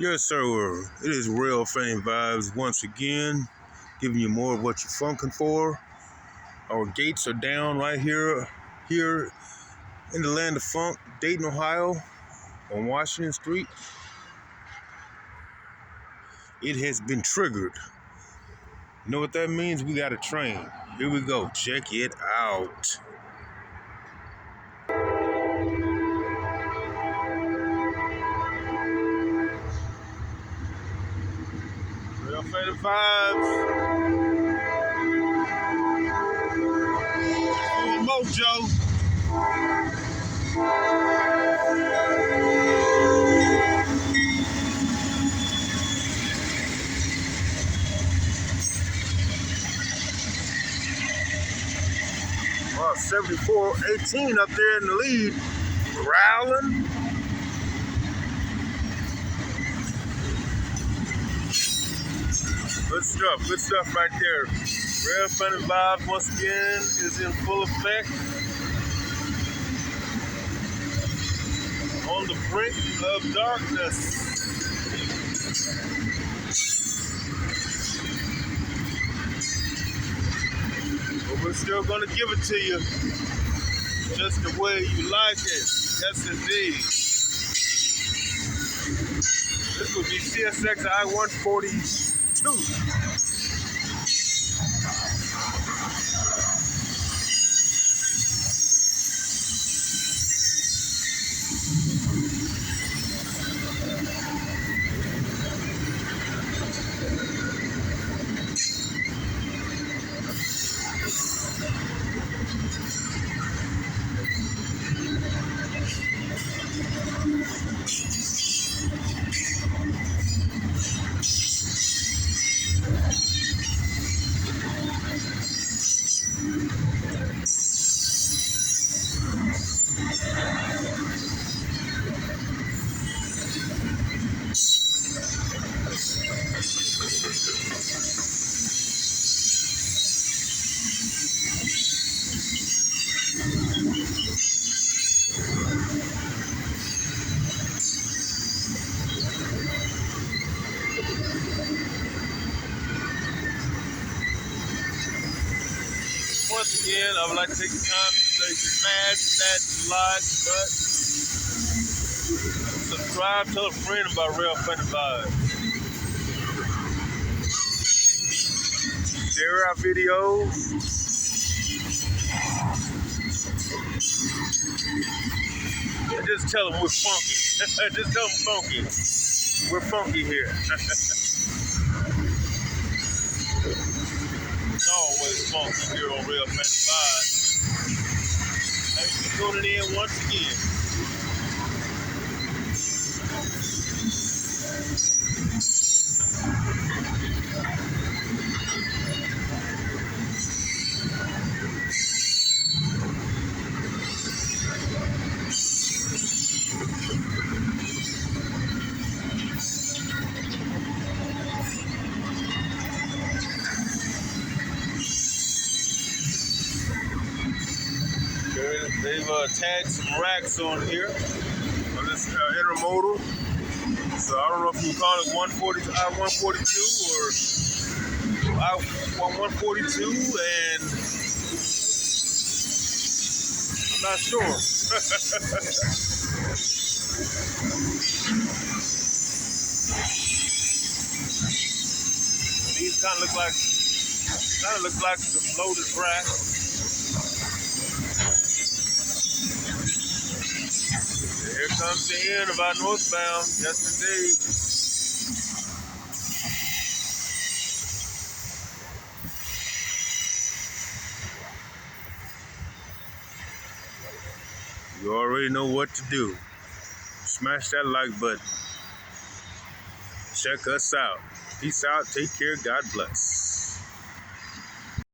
Yes, sir. It is Rail Fan Vibes once again, giving you more of what you're funking for. Our gates are down right here in the land of funk, Dayton, Ohio, on Washington Street. It has been triggered. You know what that means? We got a train. Here we go. Check it out. Rail Fan Vibes. Mojo. Wow, 74-18 up there in the lead. Growling. Good stuff right there. Rail Fan Vibes once again is in full effect. On the brink of darkness. But we're still gonna give it to you just the way you like it. Yes, indeed. This would be CSX I-142. Once again, I would like to take the time to say smash that like button, subscribe, tell a friend about Rail Fan Vibes. Share our videos. And just tell them we're funky. Just tell them funky. We're funky here. Always funky here on Rail Fan Vibes. Thanks for tuning in once again. They've tagged some racks on here on this intermodal. So I don't know if you call it I-142 or I-142, and I'm not sure. These kind of look like some loaded racks. Here comes the end of our northbound. Yes, indeed. You already know what to do. Smash that like button. Check us out. Peace out. Take care. God bless.